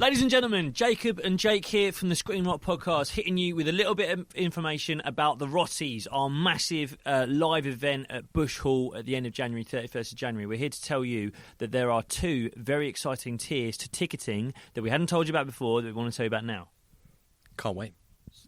Ladies and gentlemen, Jacob and Jake here from the Screen Rock Podcast, hitting you with a little bit of information about the Rotties, our massive live event at Bush Hall at the end of January, 31st of January. We're here to tell you that there are two very exciting tiers to ticketing that we hadn't told you about before that we want to tell you about now. Can't wait.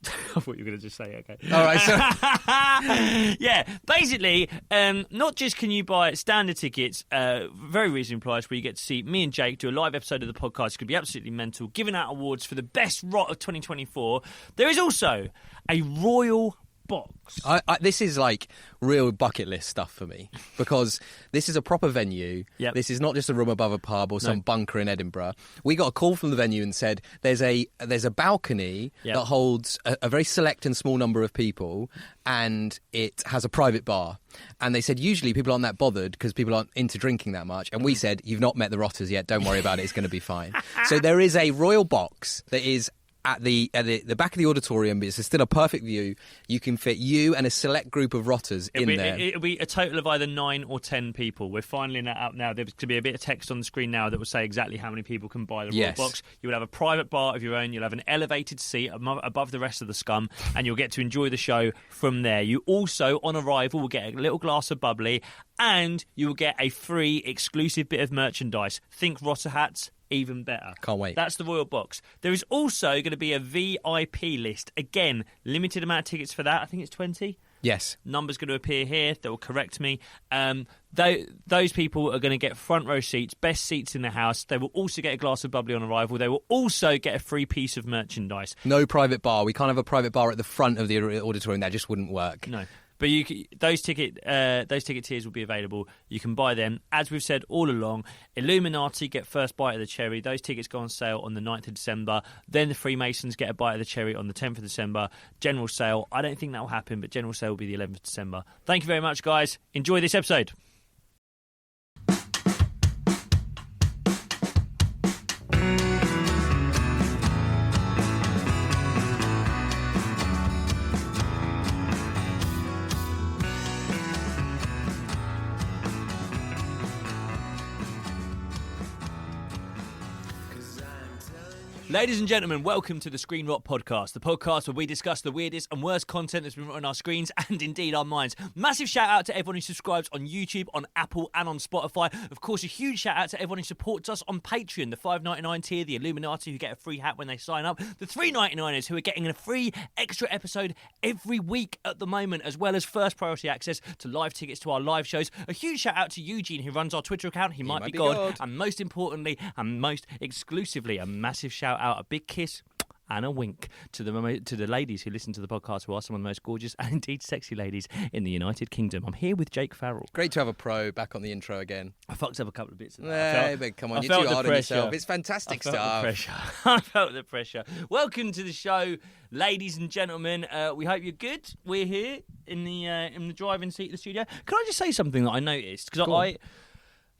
I thought you were going to just say, okay. All right, so... Yeah, basically, not just can you buy standard tickets, very reasonable price, where you get to see me and Jake do a live episode of the podcast. It could be absolutely mental, giving out awards for the best rot of 2024. There is also a royal box. This is like real bucket list stuff for me, because this is a proper venue. Yep. This is not just a room above a pub or some bunker in Edinburgh. We got a call from the venue and said there's a balcony that holds a very select and small number of people, and it has a private bar. And they said usually people aren't that bothered because people aren't into drinking that much. And we said, you've not met the Rotters yet, don't worry about it, it's going to be fine. So there is a royal box that is at the back of the auditorium, but it's still a perfect view. You can fit you and a select group of rotters in there. It'll be a total of either 9 or 10 people. We're finding that out now. There's going to be a bit of text on the screen now that will say exactly how many people can buy the Royal Box. You will have a private bar of your own. You'll have an elevated seat above the rest of the scum, and you'll get to enjoy the show from there. You also, on arrival, will get a little glass of bubbly, and you will get a free exclusive bit of merchandise. Think rotter hats. Even better. Can't wait. That's the Royal Box. There is also going to be a VIP list. Again, limited amount of tickets for that. I think it's 20. Yes. Numbers going to appear here that will correct me. Those people are going to get front row seats, best seats in the house. They will also get a glass of bubbly on arrival. They will also get a free piece of merchandise. No private bar. We can't have a private bar at the front of the auditorium. That just wouldn't work. No. But those ticket tiers will be available. You can buy them. As we've said all along, Illuminati get first bite of the cherry. Those tickets go on sale on the 9th of December. Then the Freemasons get a bite of the cherry on the 10th of December. General sale, I don't think that will happen, but general sale will be the 11th of December. Thank you very much, guys. Enjoy this episode. Ladies and gentlemen, welcome to the Screen Rock Podcast, the podcast where we discuss the weirdest and worst content that's been on our screens and indeed our minds. Massive shout out to everyone who subscribes on YouTube, on Apple and on Spotify. Of course, a huge shout out to everyone who supports us on Patreon, the $5.99 tier, the Illuminati who get a free hat when they sign up, the $3.99ers who are getting a free extra episode every week at the moment, as well as first priority access to live tickets to our live shows. A huge shout out to Eugene who runs our Twitter account. He might be God. And most importantly and most exclusively, a massive shout out, a big kiss and a wink to the ladies who listen to the podcast, who are some of the most gorgeous and indeed sexy ladies in the United Kingdom. I'm here with Jake Farrell. Great to have a pro back on the intro again. I fucked up a couple of bits of that. But come on, you're too hard on yourself. It's fantastic stuff. I felt the pressure. Welcome to the show, ladies and gentlemen. We hope you're good. We're here in the driving seat of the studio. Can I just say something that I noticed? Because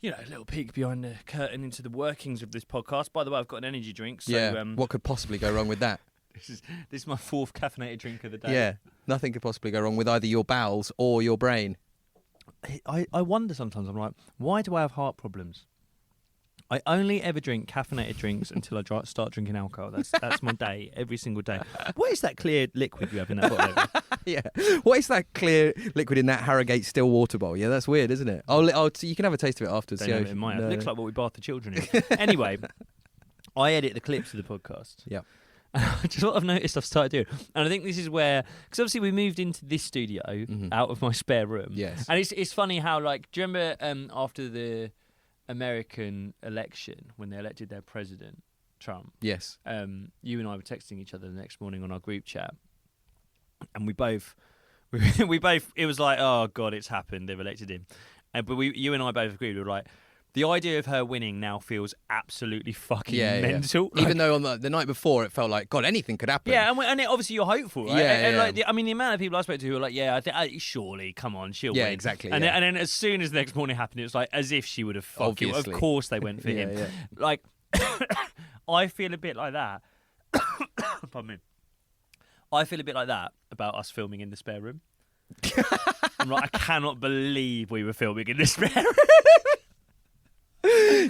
a little peek behind the curtain into the workings of this podcast. By the way, I've got an energy drink. So, what could possibly go wrong with that? This is my 4th caffeinated drink of the day. Yeah, nothing could possibly go wrong with either your bowels or your brain. I wonder sometimes, I'm like, why do I have heart problems? I only ever drink caffeinated drinks until I start drinking alcohol. That's my day, every single day. What is that clear liquid you have in that bottle? Yeah. What is that clear liquid in that Harrogate still water bowl? Yeah, that's weird, isn't it? You can have a taste of it afterwards. It might have. It looks like what we bath the children in. Anyway, I edit the clips of the podcast. Yeah. Just what I've noticed I've started doing. And I think this is where, because obviously we moved into this studio out of my spare room. Yes. And it's funny how, like, do you remember after the American election, when they elected their president, Trump? Yes. You and I were texting each other the next morning on our group chat, and we both, it was like, oh God, it's happened, they've elected him. But you and I both agreed, we were like, the idea of her winning now feels absolutely fucking mental. Yeah. Even though on the night before it felt like, God, anything could happen. Yeah, and obviously you're hopeful, right? Yeah, and like, the amount of people I spoke to who were like, yeah, surely, come on, she'll win. Yeah, exactly. And then as soon as the next morning happened, it was like as if she would have fucking. Of course they went for him. Yeah. Like, I feel a bit like that. Pardon me. I feel a bit like that about us filming in the spare room. I'm like, I cannot believe we were filming in the spare room.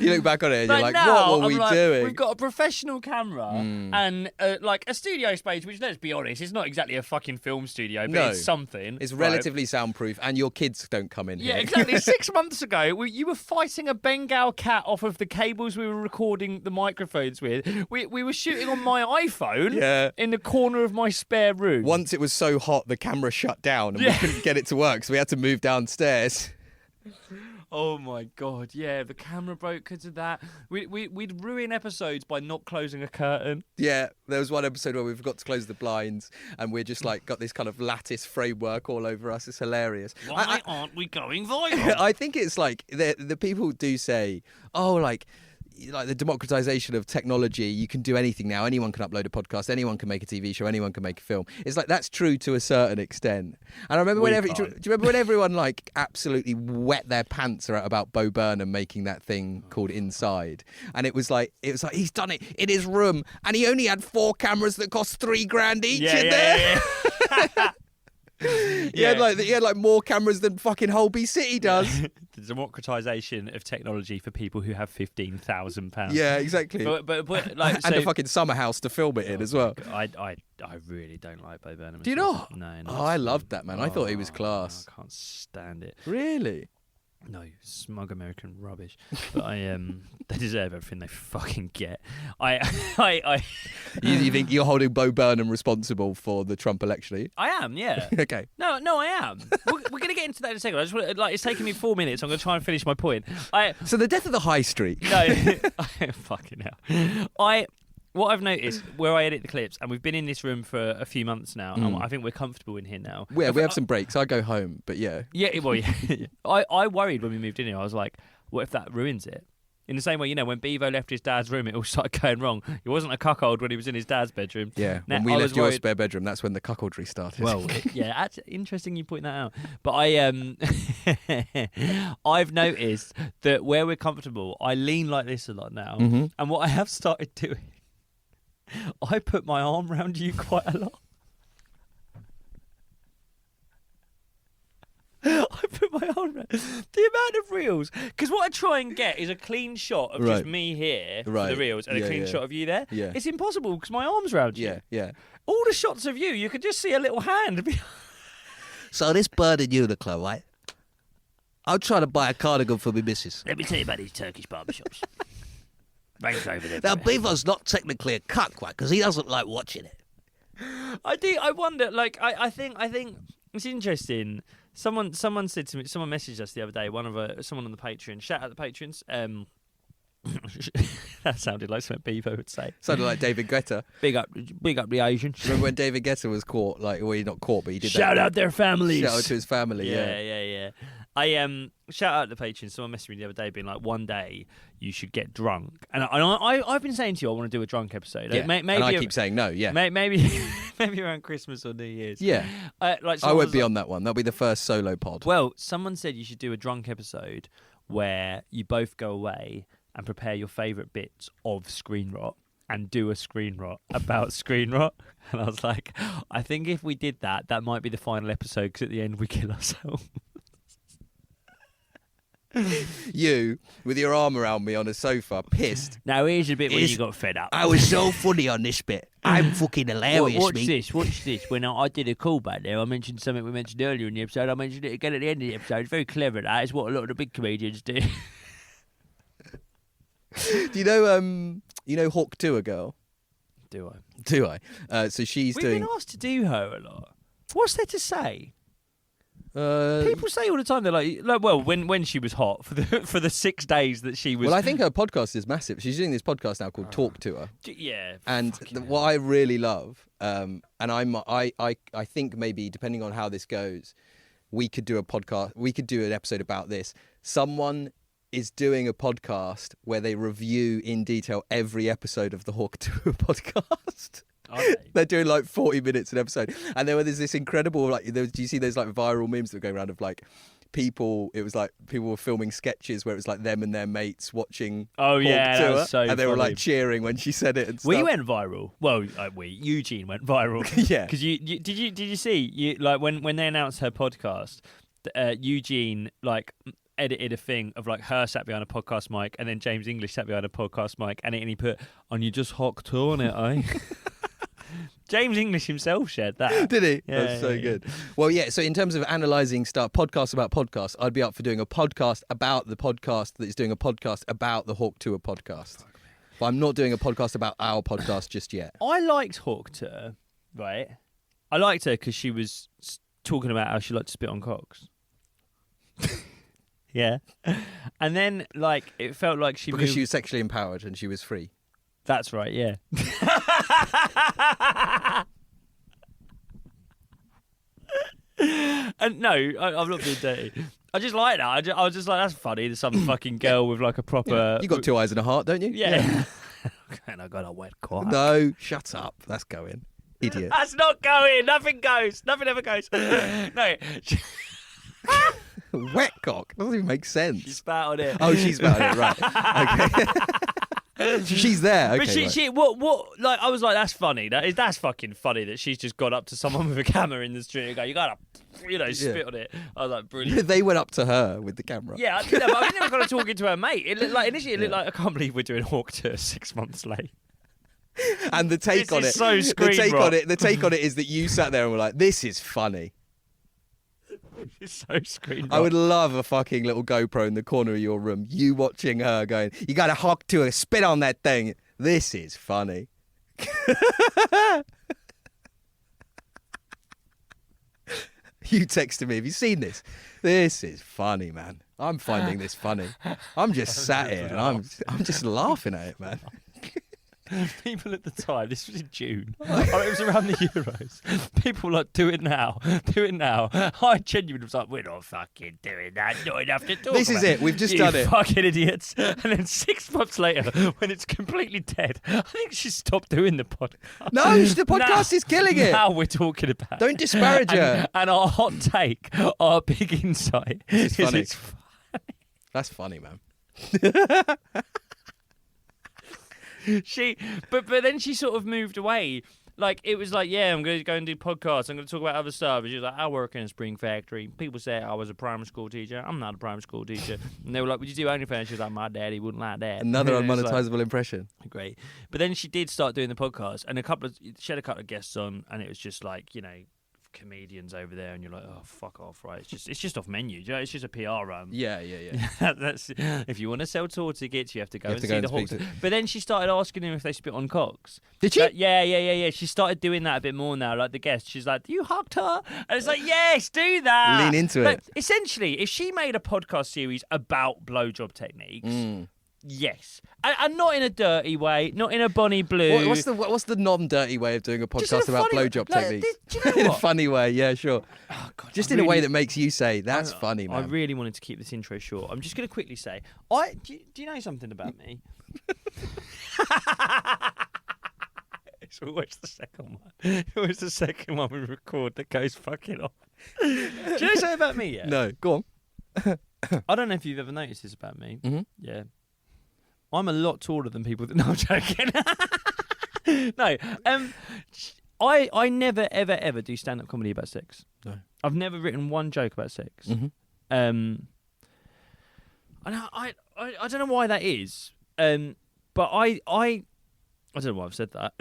You look back on it and you're like, now, what were we doing? We've got a professional camera and like a studio space, which, let's be honest, it's not exactly a fucking film studio, but it's something. It's relatively soundproof, and your kids don't come in here. Yeah, exactly. 6 months ago, you were fighting a Bengal cat off of the cables we were recording the microphones with. We were shooting on my iPhone in the corner of my spare room. Once it was so hot, the camera shut down and we couldn't get it to work, so we had to move downstairs. Oh my God, yeah, the camera broke because of that. We'd ruin episodes by not closing a curtain. Yeah, there was one episode where we forgot to close the blinds and we're just like got this kind of lattice framework all over us. It's hilarious. Why aren't we going viral? I think it's like the people do say, oh, like the democratization of technology, you can do anything now. Anyone can upload a podcast, anyone can make a TV show, anyone can make a film. It's like that's true to a certain extent. And I remember do you remember when everyone like absolutely wet their pants about Bo Burnham making that thing called Inside? And it was like he's done it in his room and he only had 4 cameras that cost $3,000 each in there. He had like more cameras than fucking Holby City does. The democratization of technology for people who have £15,000. Yeah, exactly. But like, and a fucking summer house to film it in as well. I really don't like Bo Burnham. Do you not? No. Oh, I loved that, man. I thought he was class. I can't stand it. Really? No, smug American rubbish. But they deserve everything they fucking get. You think you're holding Bo Burnham responsible for the Trump election? Are you? I am, yeah. Okay. No, I am. We're going to get into that in a second. I just want it's taking me 4 minutes. I'm going to try and finish my point. So the death of the high street. No, fucking hell. What I've noticed where I edit the clips, and we've been in this room for a few months now, and I think we're comfortable in here now. Yeah, we have some breaks. I go home, but yeah. Yeah, well, yeah. I worried when we moved in here. I was like, what if that ruins it? In the same way, when Bevo left his dad's room, it all started going wrong. He wasn't a cuckold when he was in his dad's bedroom. Yeah, when we left your spare bedroom, that's when the cuckoldry started. Well, yeah, interesting you point that out. But I've noticed that where we're comfortable, I lean like this a lot now. Mm-hmm. And what I have started doing, I put my arm around you quite a lot. I put my arm around. The amount of reels. Because what I try and get is a clean shot of just me here for the reels and a clean shot of you there. Yeah. It's impossible because my arm's around you. Yeah. All the shots of you could just see a little hand. So this bird in Uniqlo, right? I'm trying to buy a cardigan for my missus. Let me tell you about these Turkish barbershops. Range over there. Now, Bevo's not technically a cuck, right? Because he doesn't like watching it. I wonder, like, I think it's interesting. Someone said to me, someone messaged us the other day, someone on the Patreon, shout out the patrons. That sounded like something Bevo would say. Sounded like David Guetta. Big up the Asians. Remember when David Guetta was caught? Like, well, he's not caught, but he did shout out their families. Shout out to his family, yeah. I shout out the patrons. Someone messaged me the other day being like, one day you should get drunk. And I've been saying to you I want to do a drunk episode. Yeah. Maybe and I keep saying no, yeah. Maybe around Christmas or New Year's. Yeah. I won't be on that one. That'll be the first solo pod. Well, someone said you should do a drunk episode where you both go away and prepare your favourite bits of Screen Rot and do a Screen Rot about Screen Rot. And I was like, I think if we did that might be the final episode because at the end we kill ourselves. You, with your arm around me on a sofa, pissed. Now here's a bit where you got fed up. I was so funny on this bit. I'm fucking hilarious, Watch this. When I did a callback there, I mentioned something we mentioned earlier in the episode. I mentioned it again at the end of the episode. It's very clever, that. It's what a lot of the big comedians do. Do you know Hawk Tour girl? Do I? So she's We've been asked to do her a lot. What's there to say? People say all the time they're like well, when she was hot for the 6 days that she was. Well, I think her podcast is massive. She's doing this podcast now called Talk to Her. Yeah. And what I really love, and I think maybe depending on how this goes, we could do a podcast. We could do an episode about this. Someone is doing a podcast where they review in detail every episode of the Hawk Tour podcast. Okay. They're doing like 40 minutes an episode, and there's this incredible do you see those like viral memes that were going around of like people? It was like people were filming sketches where it was like them and their mates watching. Oh yeah, Tour, that was so and they funny. were like cheering when she said it and stuff. We went viral. Well, Eugene went viral. Yeah, because did you see like when they announced her podcast, Eugene like edited a thing of like her sat behind a podcast mic and then James English sat behind a podcast mic and he put, and you just hocked on it, eh? James English himself shared that. Did he? Yeah, That's so good. Well, yeah, so in terms of analysing stuff, podcasts about podcasts, I'd be up for doing a podcast about the podcast that is doing a podcast about the Hawk Tour podcast. But I'm not doing a podcast about our podcast just yet. I liked Hawk Tour, right? I liked her because she was talking about how she liked to spit on cocks. Yeah. And then, like, it felt like she Because she was sexually empowered and she was free. That's right, yeah. And no, I'm not being dirty. I just like that. I was just like, that's funny. There's some fucking girl with like a proper... You got 2 eyes and a heart, don't you? Yeah. And I got a wet cock. No, shut up. That's going. Idiot. That's not going. Nothing goes. Nothing ever goes. No. Wet cock? Doesn't even make sense. She spat on it. Oh, she's spat on it, right. Okay. She's there. Okay, But she, right. what, like, I was like, that's funny. That's fucking funny that she's just got up to someone with a camera in the street and go, you gotta, spit on it. I was like, brilliant. They went up to her with the camera. Yeah, but I never got to talking to her mate. It looked like, initially, it looked like, I can't believe we're doing Hawk Tour 6 months late. And the take on it, so the take on it is that you sat there and were like, this is funny. It's so screen. I would love a fucking little GoPro in the corner of your room. You watching her going, you got to Hawk Tour, spit on that thing. This is funny. You texted me, have you seen this? This is funny, man. I'm finding this funny. I'm just sat here and I'm just laughing at it, man. People at the time, this was in June, it was around the Euros. People were like, do it now. I genuinely was like, we're not fucking doing that. Not enough to talk This about. is it. We've just You done it. fucking idiots. And then 6 months later, when it's completely dead, I think she stopped doing the podcast. No, the podcast is killing it. Now we're talking about Don't disparage her. And our hot take, our big insight It's is funny. it's funny. That's funny, man. But then she sort of moved away. Like, it was like, yeah, I'm going to go and do podcasts. I'm going to talk about other stuff. And she was like, I work in a spring factory. People say I was a primary school teacher. I'm not a primary school teacher. And they were like, would you do OnlyFans? She was like, my daddy wouldn't like that. Another And it was unmonetizable impression. like, great. But then she did start doing the podcast. And she had a couple of guests on. And it was just like, comedians over there, and you're like, oh, fuck off, right? It's just off menu. It's just a PR run. Yeah. That's if you want to sell tour tickets, you have to go and see the Hawks. But then she started asking him if they spit on cocks. Did she? Yeah. She started doing that a bit more now. Like the guest, she's like, "Do you hug her?" And it's like, "Yes, do that." Lean into it. it. Essentially, if she made a podcast series about blowjob techniques. Yes, and not in a dirty way, not in a Bonnie Blue. What's the non-dirty way of doing a podcast about blowjob techniques? Do you know In what? a funny way, yeah, sure. Oh, God, Just in a way that makes you say, that's funny, man. I really wanted to keep this intro short. I'm just going to quickly say, do you know something about me? It's always the second one. It's always the second one we record that goes fucking off. Do you know something about me yet? No, go on. I don't know if you've ever noticed this about me. Mm-hmm. Yeah. I'm a lot taller than people that... No, I'm joking. No. I never, ever do stand-up comedy about sex. No. I've never written one joke about sex. Mm-hmm. And I don't know why that is. But I don't know why I've said that.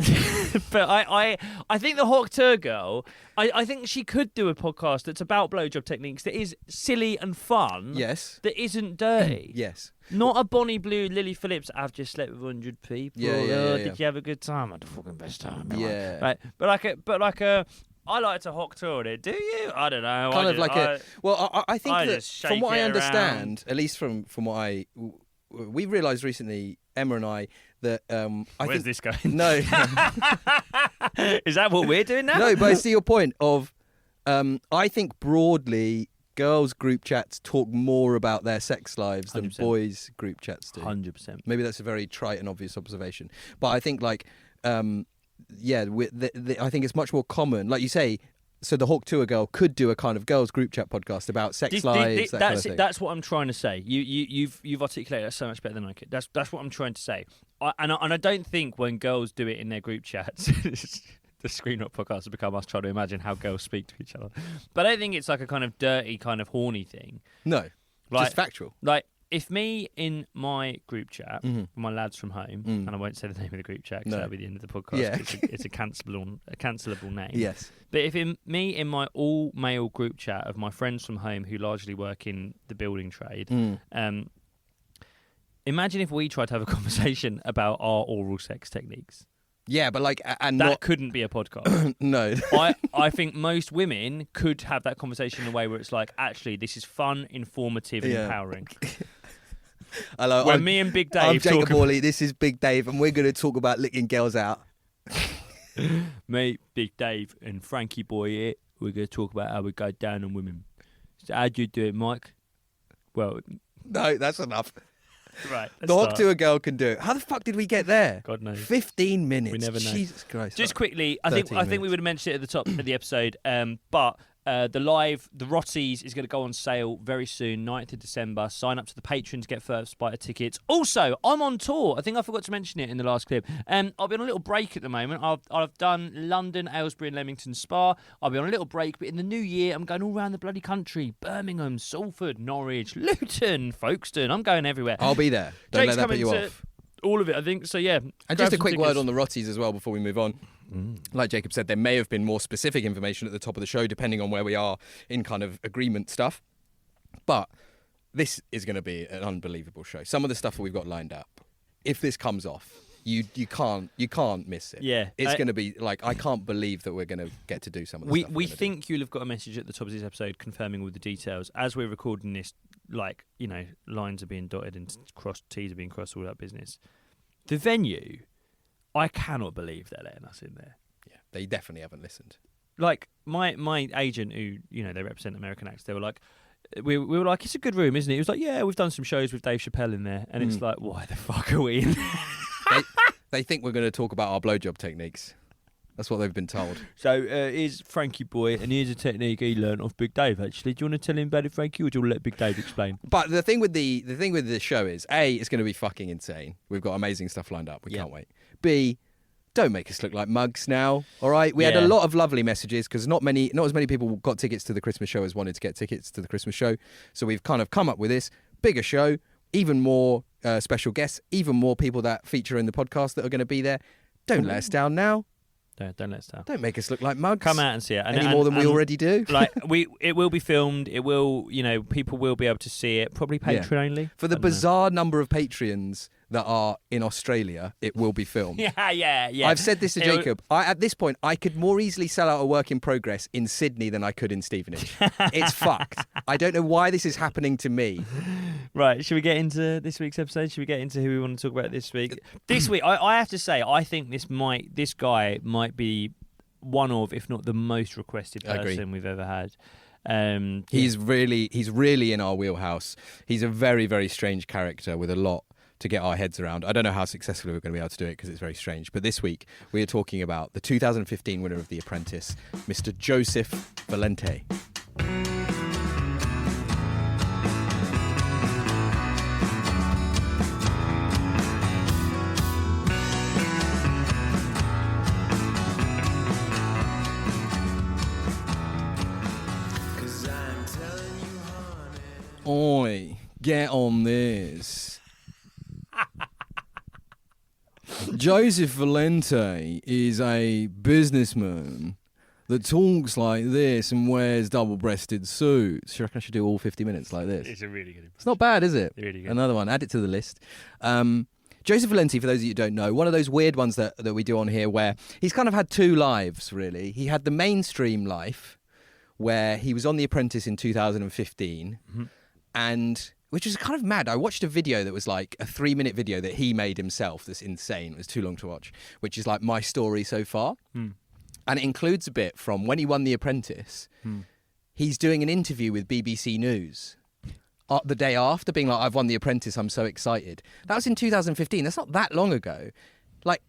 But I think the Hawk Tour girl, I think she could do a podcast that's about blowjob techniques that is silly and fun. Yes. That isn't dirty. Yes. Not a Bonnie Blue, Lily Phillips, I've just slept with 100 people. Yeah. Did you have a good time? I had the fucking best time. Yeah. Right. I like to Hawk Tour it. Do you? I don't know. I think I that just shake from what I it understand, at least from what we realised recently, Emma and I, that Where's this going? No. Is that what we're doing now? No, but I see your point of, I think broadly, girls' group chats talk more about their sex lives than 100%. boys' group chats do. 100%. Maybe that's a very trite and obvious observation. But I think, I think it's much more common. Like you say, so the Hawk Tour girl could do a kind of girls' group chat podcast about sex lives, that kind of thing. That's what I'm trying to say. You've articulated that so much better than I could. That's what I'm trying to say. And I don't think when girls do it in their group chats, the Screen Rock podcast has become us trying to imagine how girls speak to each other. But I don't think it's like a kind of dirty, kind of horny thing. No. Just factual. Like, if me in my group chat, my lads from home, and I won't say the name of the group chat because that'll be the end of the podcast. Yeah. It's a cancelable name. Yes. But if me in my all-male group chat of my friends from home who largely work in the building trade, imagine if we tried to have a conversation about our oral sex techniques. Yeah, but like, and that couldn't be a podcast. No. I think most women could have that conversation in a way where it's like, actually, this is fun, informative, and empowering. Hello, when me and Big Dave I'm Jacob Hawley, this is Big Dave, and we're going to talk about licking girls out. Me, Big Dave, and Frankie Boy here, we're going to talk about how we go down on women. So how do you do it, Mike? Well... No, that's enough. Right. Talk to a girl can do it. How the fuck did we get there? God knows. 15 minutes. We never know. Jesus Christ. Just quickly, I think we would have mentioned it at the top of the episode, but the Rotties is going to go on sale very soon, 9th of December. Sign up to the Patreon to get first bite of tickets. Also, I'm on tour. I think I forgot to mention it in the last clip. I'll be on a little break at the moment. I've done London, Aylesbury and Leamington Spa. I'll be on a little break, but in the new year, I'm going all around the bloody country. Birmingham, Salford, Norwich, Luton, Folkestone. I'm going everywhere. I'll be there. Don't let that put you off. All of it, I think. So, yeah. And just a quick word on the Rotties as well before we move on. Like Jacob said, there may have been more specific information at the top of the show, depending on where we are in kind of agreement stuff. But this is going to be an unbelievable show. Some of the stuff that we've got lined up, if this comes off, you can't miss it. Yeah, it's going to be like, I can't believe that we're going to get to do some of the stuff. We think you'll have got a message at the top of this episode confirming all the details. As we're recording this, like, you know, lines are being dotted and crossed, T's are being crossed, all that business. The venue, I cannot believe they're letting us in there. Yeah, they definitely haven't listened. Like, my agent, who, you know, they represent American acts, they were like, we were like, it's a good room, isn't it? He was like, yeah, we've done some shows with Dave Chappelle in there. And it's like, why the fuck are we in there? They think we're going to talk about our blowjob techniques. That's what they've been told. So here's Frankie Boy, and here's a technique he learned off Big Dave. Actually, do you want to tell him about it, Frankie, or do you want to let Big Dave explain? But the thing with the show is, A, it's going to be fucking insane. We've got amazing stuff lined up. We can't wait. B, don't make us look like mugs now. All right, we had a lot of lovely messages because not as many people got tickets to the Christmas show as wanted to get tickets to the Christmas show. So we've kind of come up with this bigger show, even more special guests, even more people that feature in the podcast that are going to be there. Don't let us down now. Don't let us down. Don't make us look like mugs. Come out and see it. Any more than we already do. Like it will be filmed. It will, you know, people will be able to see it. Probably Patreon only. For the bizarre number of Patreons that are in Australia, it will be filmed. Yeah. I've said this to Jacob. At this point, I could more easily sell out a work in progress in Sydney than I could in Stevenage. It's fucked. I don't know why this is happening to me. Right, should we get into this week's episode? Should we get into who we want to talk about this week? This week, I have to say, I think this guy might be one of, if not the most requested person we've ever had. He's really in our wheelhouse. He's a very, very strange character with a lot to get our heads around. I don't know how successfully we're going to be able to do it because it's very strange. But this week, we are talking about the 2015 winner of The Apprentice, Mr. Joseph Valente. Oi, get on this. Joseph Valente is a businessman that talks like this and wears double-breasted suits. You reckon I should do all 50 minutes like this? It's a really good impression. It's not bad, is it? Really good. Another one. Add it to the list. Joseph Valente, for those of you who don't know, one of those weird ones that we do on here where he's kind of had two lives, really. He had the mainstream life where he was on The Apprentice in 2015 and... which is kind of mad. I watched a video that was like a 3-minute video that he made himself. That's insane. It was too long to watch, which is like my story so far. And it includes a bit from when he won The Apprentice. He's doing an interview with BBC News the day after, being like, I've won The Apprentice, I'm so excited. That was in 2015. That's not that long ago. Like,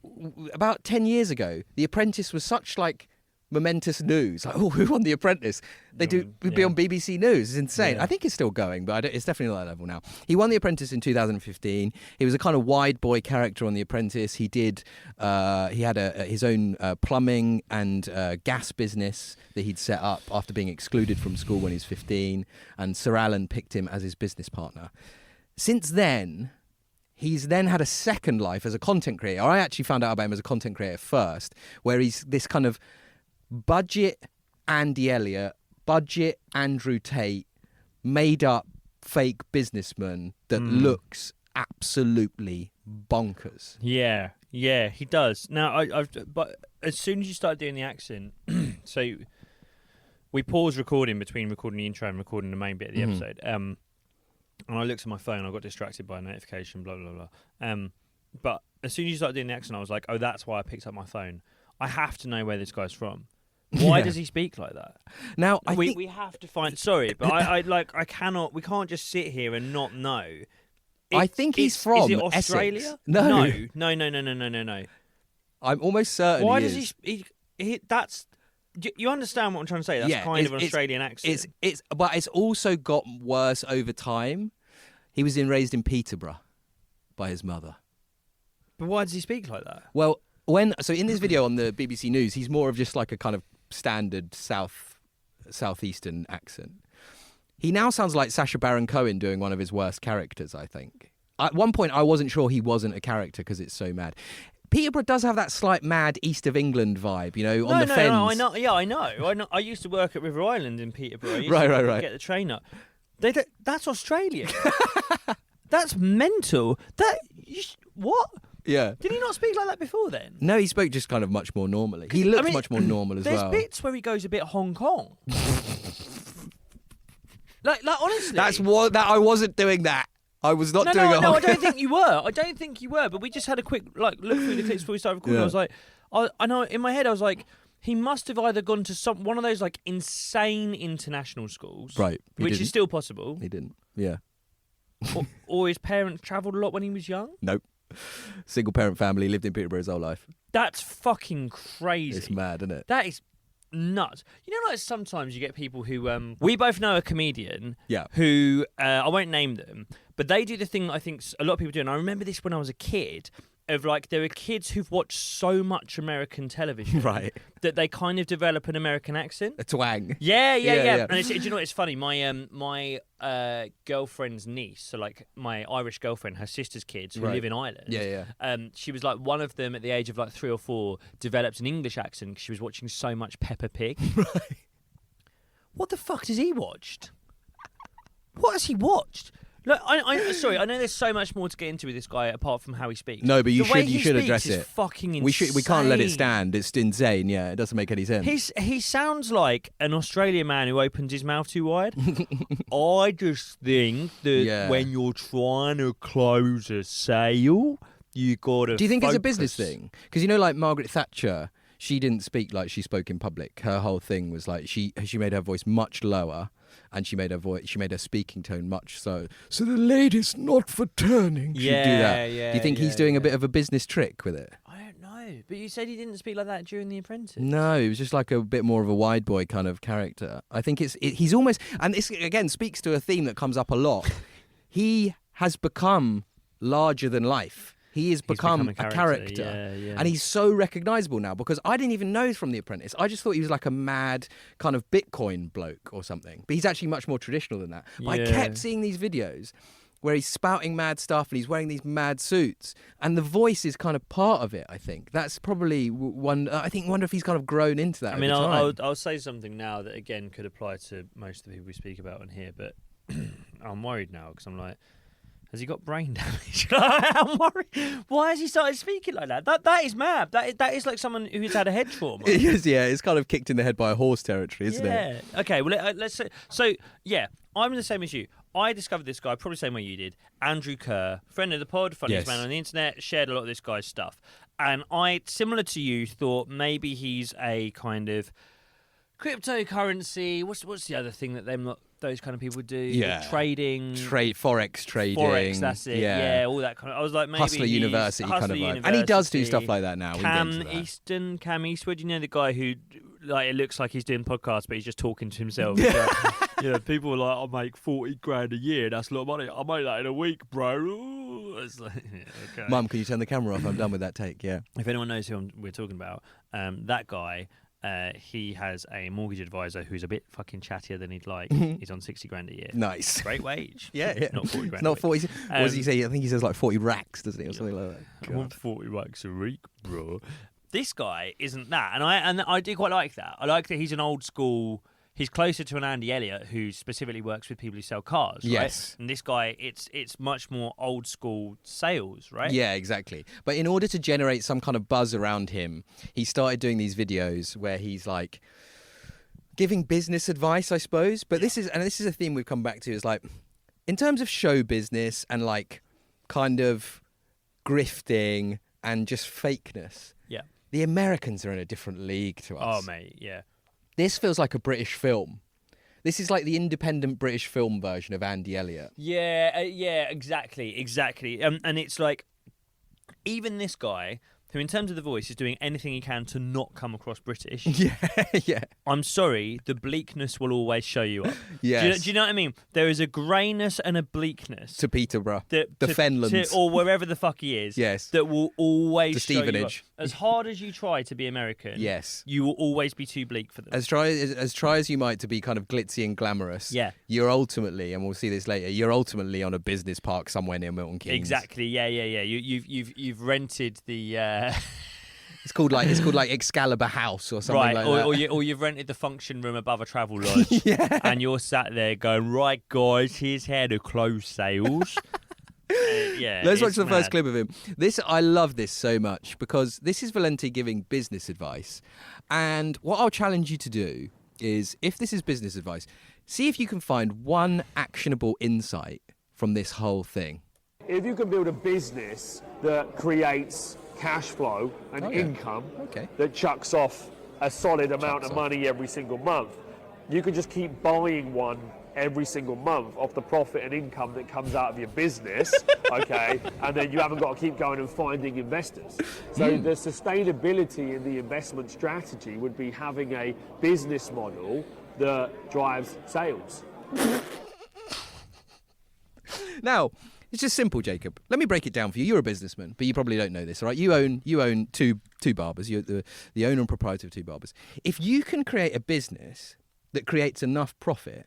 about 10 years ago, The Apprentice was such like momentous news. Like, oh, who won The Apprentice? Would be on BBC News. It's insane. Yeah. I think it's still going, but it's definitely not that level now. He won The Apprentice in 2015. He was a kind of wide boy character on The Apprentice. He did. He had his own plumbing and gas business that he'd set up after being excluded from school when he was 15, and Sir Alan picked him as his business partner. Since then, he's then had a second life as a content creator. I actually found out about him as a content creator first, where he's this kind of budget Andy Elliott, budget Andrew Tate, made up fake businessman that looks absolutely bonkers. Yeah, he does. Now, but as soon as you start doing the accent, so we pause recording between recording the intro and recording the main bit of the episode. And I looked at my phone, I got distracted by a notification, blah, blah, blah. But as soon as you started doing the accent, I was like, oh, that's why I picked up my phone. I have to know where this guy's from. Why does he speak like that? Now, we have to find... Sorry, but I cannot... We can't just sit here and not know. I think he's from Is it Australia? Essex. No. I'm almost certain. Why does he... That's... You understand what I'm trying to say? That's kind of an Australian accent. But it's also got worse over time. He was raised in Peterborough by his mother. But why does he speak like that? Well, so in this video on the BBC News, he's more of just like a kind of standard southeastern accent. He now sounds like Sacha Baron Cohen doing one of his worst characters, I think. At one point, I wasn't sure he wasn't a character because it's so mad. Peterborough does have that slight mad East of England vibe, you know, on the fens. No, I know. Yeah, I know. I used to work at River Island in Peterborough. Right. Get the train up. That's Australia. That's mental. What? Yeah. Did he not speak like that before then? No, he spoke just kind of much more normally. He looks much more normal as well. There's bits where he goes a bit Hong Kong. like honestly. That's what that I wasn't doing that. I was not doing it. No, I don't think you were. But we just had a quick look through the clips before we started recording. Yeah. I was like, I know in my head I was like, he must have either gone to one of those like insane international schools, right? Which is still possible. He didn't. Yeah. or his parents travelled a lot when he was young. Nope. Single parent family, lived in Peterborough his whole life. That's fucking crazy. It's mad, isn't it? That is nuts. You know, like sometimes you get people who we both know a comedian who I won't name them, but they do the thing I think a lot of people do, and I remember this when I was a kid, of like there are kids who've watched so much American television that they kind of develop an American accent. A twang. Yeah. And do you know what, it's funny, my girlfriend's niece, so like my Irish girlfriend, her sister's kids who live in Ireland, she was like one of them at the age of like 3 or 4 developed an English accent because she was watching so much Peppa Pig. Right. What the fuck has he watched? What has he watched? Look, sorry, I know there's so much more to get into with this guy apart from how he speaks. No, but you should address it. Fucking insane. We can't let it stand. It's insane. Yeah, it doesn't make any sense. He sounds like an Australian man who opens his mouth too wide. I just think that when you're trying to close a sale, you gotta. Do you think focus. It's a business thing? Because you know, like Margaret Thatcher, she didn't speak like she spoke in public. Her whole thing was like she made her voice much lower. And she made her speaking tone much so the lady's not for turning. She'd do that. Yeah. Do you think he's doing a bit of a business trick with it? I don't know. But you said he didn't speak like that during The Apprentice. No, he was just like a bit more of a wide boy kind of character. I think he's almost, and this again speaks to a theme that comes up a lot. He has become larger than life. He's become a character. And he's so recognisable now because I didn't even know from The Apprentice. I just thought he was like a mad kind of Bitcoin bloke or something. But he's actually much more traditional than that. But I kept seeing these videos where he's spouting mad stuff and he's wearing these mad suits. And the voice is kind of part of it, I think. That's probably one. Wonder if he's kind of grown into that. I mean, I'll say something now that, again, could apply to most of the people we speak about on here. But I'm worried now because I'm like, has he got brain damage? I'm worried. Why has he started speaking like that? That is mad. That is like someone who's had a head trauma. It is, yeah. It's kind of kicked in the head by a horse territory, isn't it? Yeah. Okay, well, let's say... So, yeah, I'm the same as you. I discovered this guy, probably the same way you did. Andrew Kerr, friend of the pod, funniest man on the internet, shared a lot of this guy's stuff. And I, similar to you, thought maybe he's a kind of cryptocurrency... What's the other thing that those kind of people do? Yeah. Trading. Forex trading. Forex, that's it. Yeah, all that kind of... I was like, maybe Hustler University kind of vibe. And he does do stuff like that now. Cam Eastwood, you know, the guy who like it looks like he's doing podcasts, but he's just talking to himself. Yeah, people are like, I make 40 grand a year. That's a lot of money. I make that in a week, bro. Ooh. It's like, okay. Mum, can you turn the camera off? I'm done with that take. Yeah. If anyone knows who we're talking about, that guy. He has a mortgage advisor who's a bit fucking chattier than he'd like. He's on 60 grand a year. Nice. Great wage. Yeah. Not 40 grand. It's not 40. What does he say? I think he says like 40 racks, doesn't he, or something like that. I want 40 racks a week, bro. This guy isn't that, and I do quite like that. I like that he's an old school. He's closer to an Andy Elliott who specifically works with people who sell cars, right? Yes. And this guy, it's much more old school sales, right? Yeah, exactly. But in order to generate some kind of buzz around him, he started doing these videos where he's like giving business advice, I suppose. But this is a theme we've come back to, is like, in terms of show business and like kind of grifting and just fakeness. Yeah. The Americans are in a different league to us. Oh, mate, yeah. This feels like a British film. This is like the independent British film version of Andy Elliott. Yeah, exactly. And it's like, even this guy, who in terms of the voice is doing anything he can to not come across British. Yeah. I'm sorry, the bleakness will always show you up. Yes. Do you know what I mean? There is a greyness and a bleakness. To Peterborough. The Fenlands. Or wherever the fuck he is. Yes. That will always To show you up. Stevenage. As hard as you try to be American, yes, you will always be too bleak for them. As try as you might to be kind of glitzy and glamorous, yeah, you're ultimately, and we'll see this later, you're ultimately on a business park somewhere near Milton Keynes. Exactly. Yeah. You've rented the. It's called like Excalibur House or something like that. Or you've rented the function room above a travel lodge, yeah. And you're sat there going, right, guys, here's how to close sales. Yeah, let's watch the mad. first clip of him. I love this so much because this is Valente giving business advice, and what I'll challenge you to do is, if this is business advice, see if you can find one actionable insight from this whole thing. If you can build a business that creates cash flow and income that chucks off a solid amount of money every single month, you can just keep buying one every single month off the profit and income that comes out of your business, okay? And then you haven't got to keep going and finding investors. So the sustainability in the investment strategy would be having a business model that drives sales. Now, it's just simple, Jacob. Let me break it down for you. You're a businessman, but you probably don't know this, all right? You own two barbers. You're the owner and proprietor of two barbers. If you can create a business that creates enough profit,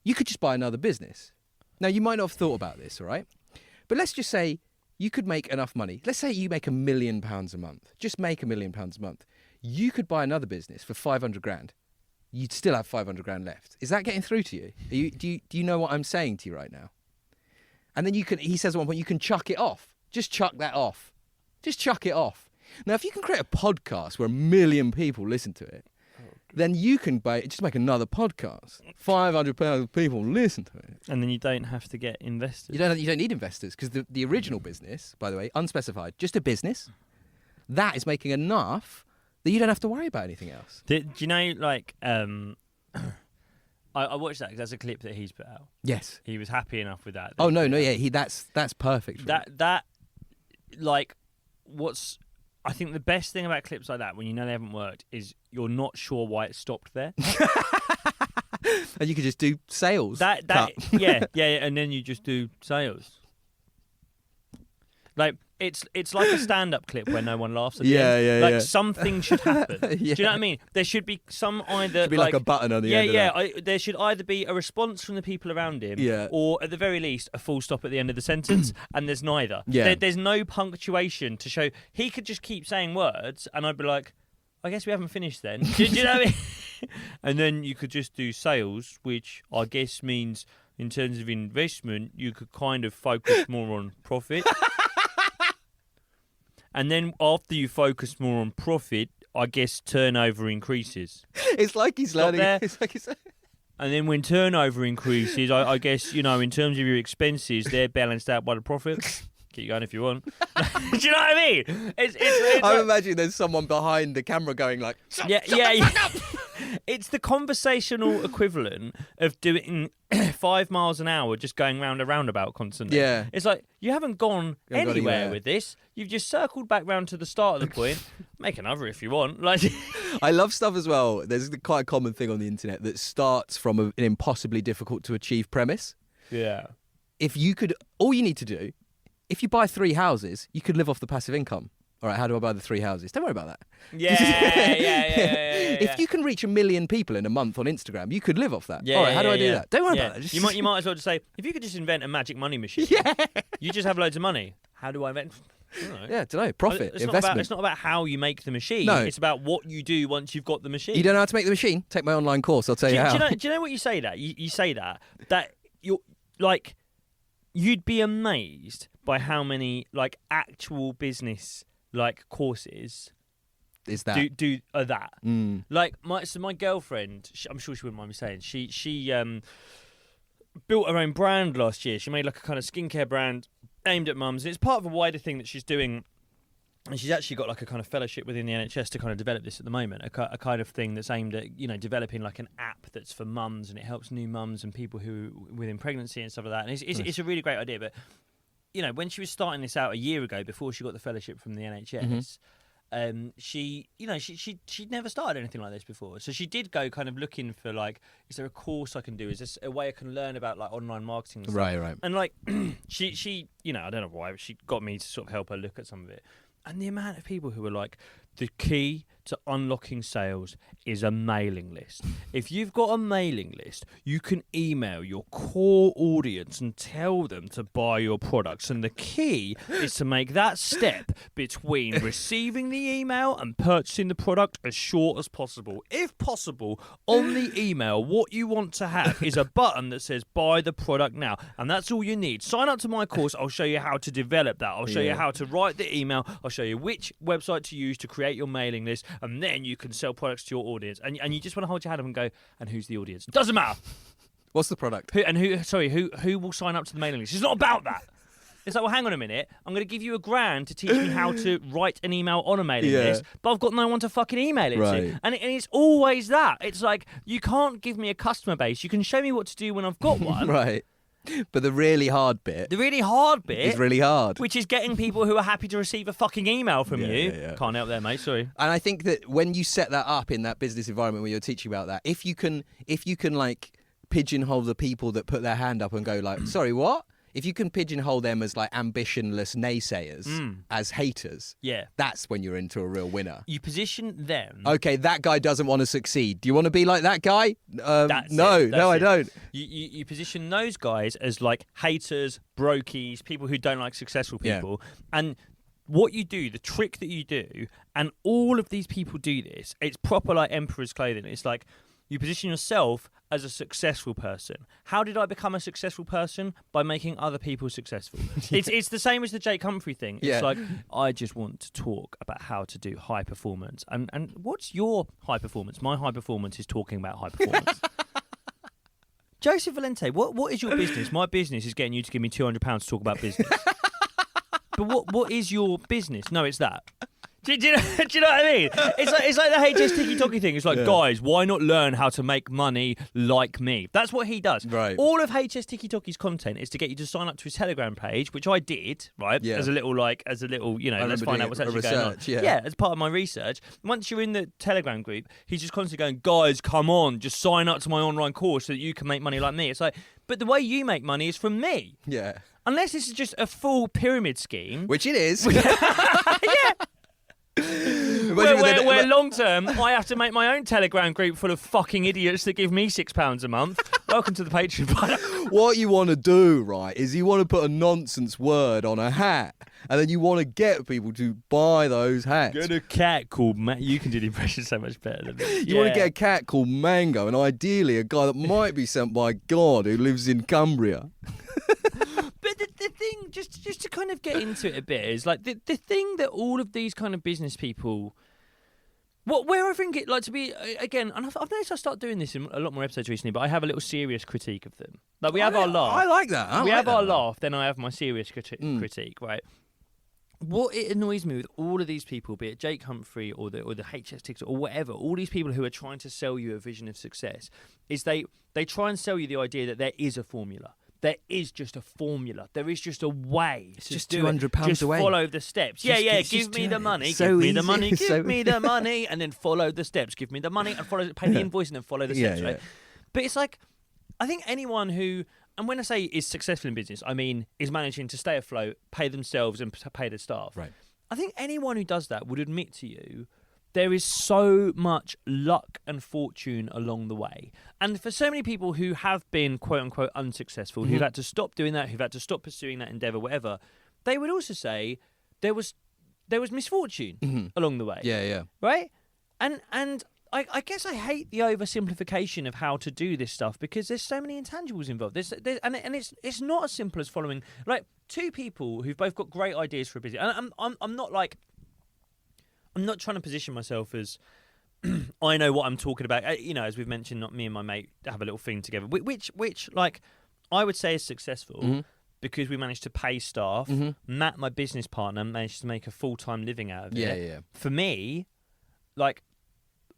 you could just buy another business. Now, you might not have thought about this, all right? But let's just say you could make enough money. Let's say you make £1 million a month. Just make £1 million a month. You could buy another business for 500 grand. You'd still have 500 grand left. Is that getting through to you? Do you know what I'm saying to you right now? And then he says at one point, you can chuck it off. Just chuck that off. Just chuck it off. Now, if you can create a podcast where 1 million people listen to it, then you can just make another podcast. 500,000 people listen to it. And then you don't have to get investors. You don't need investors, because the original business, by the way, unspecified, just a business, that is making enough that you don't have to worry about anything else. Do you know, like, I watched that because that's a clip that he's put out. Yes. He was happy enough with that. Oh, no, yeah, that's perfect. That, like, I think the best thing about clips like that, when you know they haven't worked, is you're not sure why it stopped there. And you could just do sales. Yeah, and then you just do sales. Like, it's like a stand-up clip where no one laughs at the end. Like, something should happen. Do you know what I mean? There should be some either... Should be like a button on the end of that. There should either be a response from the people around him, yeah, or at the very least, a full stop at the end of the sentence, and there's neither. Yeah. There's no punctuation to show... He could just keep saying words, and I'd be like, I guess we haven't finished then. Do you know what I mean? And then you could just do sales, which I guess means, in terms of investment, you could kind of focus more on profit. And then after you focus more on profit, I guess turnover increases. It's like he's learning. And then when turnover increases, I guess, in terms of your expenses, they're balanced out by the profit. Keep going if you want. Do you know what I mean? I'm imagining there's someone behind the camera going like, yeah. It's the conversational equivalent of doing 5 miles an hour just going round a roundabout constantly. Yeah. It's like, you haven't gone anywhere anywhere with this. You've just circled back round to the start of the point. Make another if you want. Like, I love stuff as well. There's quite a common thing on the internet that starts from an impossibly difficult to achieve premise. Yeah. All you need to do, if you buy 3 houses, you could live off the passive income. All right, how do I buy the 3 houses? Don't worry about that. Yeah. If you can reach 1 million people in a month on Instagram, you could live off that. Yeah, all right, how do I do yeah. that? Don't worry about that. You might as well just say, if you could just invent a magic money machine, you just have loads of money. How do I invent? I don't know. Yeah, don't know. Profit, it's investment. It's not about how you make the machine. No. It's about what you do once you've got the machine. You don't know how to make the machine? Take my online course. I'll tell you how. Do you know what you say that? You say that you're like, you'd be amazed by how many like actual business like courses is that are that. Like my girlfriend, I'm sure she wouldn't mind me saying, she built her own brand last year. She made like a kind of skincare brand aimed at mums. It's part of a wider thing that she's doing, and she's actually got like a kind of fellowship within the NHS to kind of develop this at the moment, a kind of thing that's aimed at, you know, developing like an app that's for mums, and it helps new mums and people who within pregnancy and stuff like that. And it's a really great idea. But you know, when she was starting this out a year ago, before she got the fellowship from the NHS, she'd never started anything like this before. So she did go kind of looking for like, is there a course I can do? Is this a way I can learn about like online marketing and stuff? Right. And like she you know, I don't know why, but she got me to sort of help her look at some of it. And the amount of people who were like, the key to unlocking sales is a mailing list. If you've got a mailing list, you can email your core audience and tell them to buy your products. And the key is to make that step between receiving the email and purchasing the product as short as possible. If possible, on the email, what you want to have is a button that says buy the product now. And that's all you need. Sign up to my course. I'll show you how to develop that. I'll show you how to write the email. I'll show you which website to use to create your mailing list, and then you can sell products to your audience. And you just want to hold your hand up and go, and who's the audience? Doesn't matter. What's the product? Who will sign up to the mailing list? It's not about that. It's like, well, hang on a minute. I'm going to give you $1,000 to teach me how to write an email on a mailing list, but I've got no one to fucking email it to. And it's always that. It's like, you can't give me a customer base. You can show me what to do when I've got one. Right. But the really hard bit is really hard. Which is getting people who are happy to receive a fucking email from you. Yeah. Can't help there, mate. Sorry. And I think that when you set that up in that business environment where you're teaching about that, if you can like pigeonhole the people that put their hand up and go like, sorry, what? If you can pigeonhole them as like ambitionless naysayers, as haters, that's when you're into a real winner. You position them. Okay, that guy doesn't want to succeed. Do you want to be like that guy? No, I don't. You position those guys as like haters, brokies, people who don't like successful people. And what you do, the trick that you do, and all of these people do this, it's proper like emperor's clothing. It's like, you position yourself as a successful person. How did I become a successful person? By making other people successful. It's the same as the Jake Humphrey thing. It's like, I just want to talk about how to do high performance. And what's your high performance? My high performance is talking about high performance. Joseph Valente, what is your business? My business is getting you to give me £200 to talk about business. But what is your business? No, it's that. Do you know what I mean? It's like the HS Tiki Toki thing. It's like, guys, why not learn how to make money like me? That's what he does. Right. All of HS Tiki Toki's content is to get you to sign up to his Telegram page, which I did, right? Yeah. As a little, you know, let's find out what's actually going on. Yeah, as part of my research. Once you're in the Telegram group, he's just constantly going, guys, come on, just sign up to my online course so that you can make money like me. It's like, but the way you make money is from me. Yeah. Unless this is just a full pyramid scheme. Which it is. Yeah. Where long term, I have to make my own Telegram group full of fucking idiots that give me £6 a month. Welcome to the Patreon. What you want to do, right, is you want to put a nonsense word on a hat, and then you want to get people to buy those hats. Get a cat called You can do the impression so much better than me. You want to get a cat called Mango, and ideally a guy that might be sent by God who lives in Cumbria. But the thing, just to kind of get into it a bit, is like the thing that all of these kind of business people, where I think it like to be again, and I've noticed I start doing this in a lot more episodes recently, but I have a little serious critique of them. Like we have our laugh. I like that. We have our laugh, then I have my serious critique, right? What it annoys me with all of these people, be it Jake Humphrey or the HS TikTok or whatever, all these people who are trying to sell you a vision of success, is they try and sell you the idea that there is a formula. there is just a formula. There is just a way. It's just £200 away. Just follow the steps. Give me the money. Give me the money. Give me the money. And then follow the steps. Give me the money and pay the invoice and then follow the steps, right? But it's like, I think anyone who, and when I say is successful in business, I mean is managing to stay afloat, pay themselves and pay their staff. Right. I think anyone who does that would admit to you there is so much luck and fortune along the way. And for so many people who have been, quote unquote, unsuccessful, who've had to stop doing that, who've had to stop pursuing that endeavour, whatever, they would also say there was misfortune along the way. Yeah. Right? And I guess I hate the oversimplification of how to do this stuff because there's so many intangibles involved. And it's not as simple as following like two people who've both got great ideas for a business. And I'm not trying to position myself as I know what I'm talking about. As we've mentioned, not me and my mate have a little thing together, which like I would say is successful because we managed to pay staff. Matt, my business partner, managed to make a full-time living out of it. Yeah. For me, like,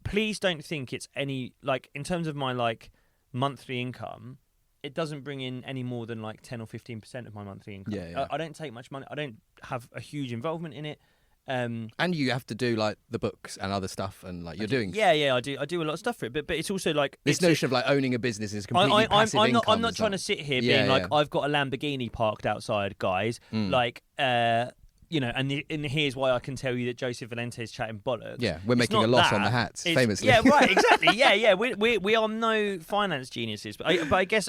please don't think it's any like in terms of my like monthly income. It doesn't bring in any more than like 10 or 15% of my monthly income. Yeah. I don't take much money. I don't have a huge involvement in it. And you have to do like the books and other stuff, and like you're doing. Yeah, I do a lot of stuff for it, but it's also like this notion of like owning a business is completely passive income. I'm not trying to sit here being like I've got a Lamborghini parked outside, guys. Like, and here's why I can tell you that Joseph Valente is chatting bollocks. Yeah, we're making a loss on the hats, famously. Yeah, right, exactly. Yeah. We are no finance geniuses, but I guess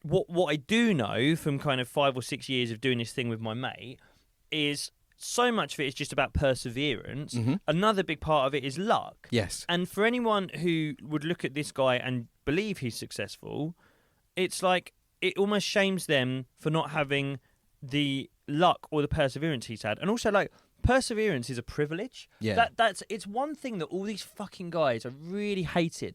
what I do know from kind of 5 or 6 years of doing this thing with my mate is. So much of it is just about perseverance. Another big part of it is luck. Yes. And for anyone who would look at this guy and believe he's successful, it's like it almost shames them for not having the luck or the perseverance he's had. And also, like, perseverance is a privilege. Yeah. It's one thing that all these fucking guys, I really hate it.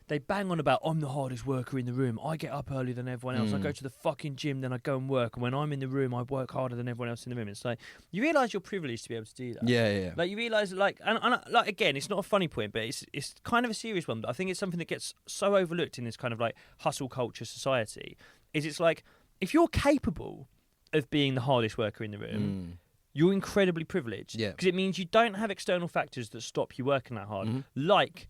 They bang on about, I'm the hardest worker in the room. I get up earlier than everyone else. I go to the fucking gym, then I go and work. And when I'm in the room, I work harder than everyone else in the room. It's like, you realise you're privileged to be able to do that. Yeah. Like, you realise, like, and like, again, it's not a funny point, but it's kind of a serious one. But I think it's something that gets so overlooked in this kind of, like, hustle culture society. It's like, if you're capable of being the hardest worker in the room, you're incredibly privileged. Yeah. Because it means you don't have external factors that stop you working that hard, like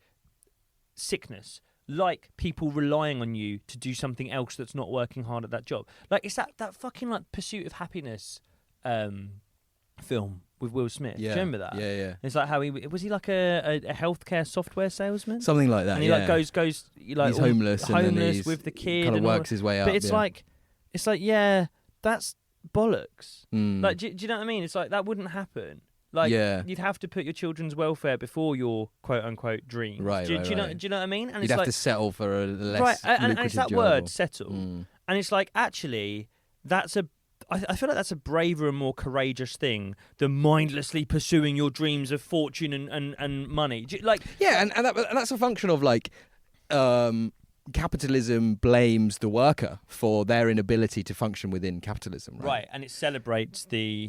sickness, like people relying on you to do something else that's not working hard at that job. Like, it's that fucking like Pursuit of Happiness film with Will Smith. Yeah. Do you remember that? Yeah. It's like how he like a healthcare software salesman, something like that. And he like goes like he's homeless with the kid, kind of works his way up. But it's like that's bollocks. Like, do you know what I mean? It's like that wouldn't happen. Like, you'd have to put your children's welfare before your quote-unquote dream. Right, do you know what I mean? And you'd have to settle for a less right, and lucrative it's that job. word, settle. And it's like, actually, I feel like that's a braver and more courageous thing than mindlessly pursuing your dreams of fortune and money. And that's a function of, like, capitalism blames the worker for their inability to function within capitalism, right? Right, and it celebrates these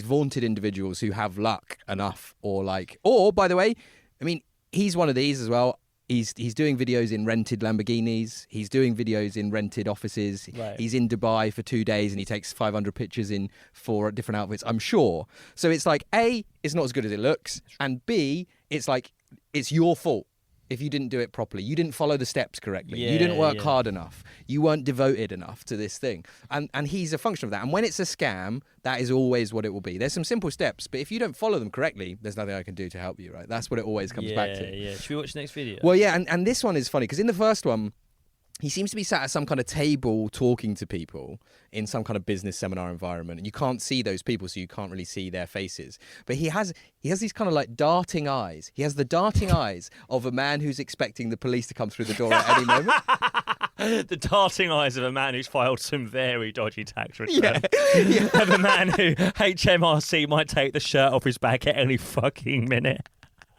vaunted individuals who have luck enough, or by the way, I mean, he's one of these as well. He's doing videos in rented Lamborghinis. He's doing videos in rented offices. Right. He's in Dubai for 2 days and he takes 500 pictures in 4 different outfits, I'm sure. So it's like, A, it's not as good as it looks, and B, it's like, it's your fault if you didn't do it properly. You didn't follow the steps correctly. You didn't work hard enough. You weren't devoted enough to this thing. And he's a function of that. And when it's a scam, that is always what it will be. There's some simple steps, but if you don't follow them correctly, there's nothing I can do to help you, right? That's what it always comes back to. Yeah. Should we watch the next video? Well, yeah, and this one is funny, because in the first one, he seems to be sat at some kind of table talking to people in some kind of business seminar environment, and you can't see those people, so you can't really see their faces. But he has these kind of like darting eyes. He has the darting eyes of a man who's expecting the police to come through the door at any moment. The darting eyes of a man who's filed some very dodgy tax returns. Yeah. Of a man who HMRC might take the shirt off his back at any fucking minute.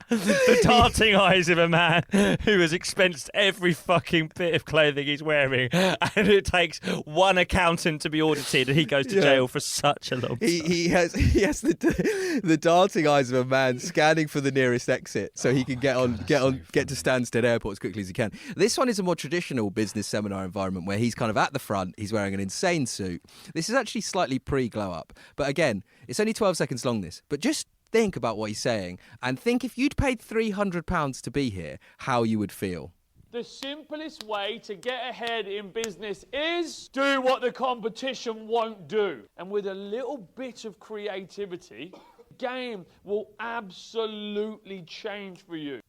The darting eyes of a man who has expensed every fucking bit of clothing he's wearing, and it takes one accountant to be audited, and he goes to jail for such a long time. He has the darting eyes of a man scanning for the nearest exit so he can get to Stansted Airport as quickly as he can. This one is a more traditional business seminar environment where he's kind of at the front. He's wearing an insane suit. This is actually slightly pre-glow up, but again, it's only 12 seconds long. But just think about what he's saying and think if you'd paid £300 to be here, how you would feel. The simplest way to get ahead in business is do what the competition won't do. And with a little bit of creativity, the game will absolutely change for you.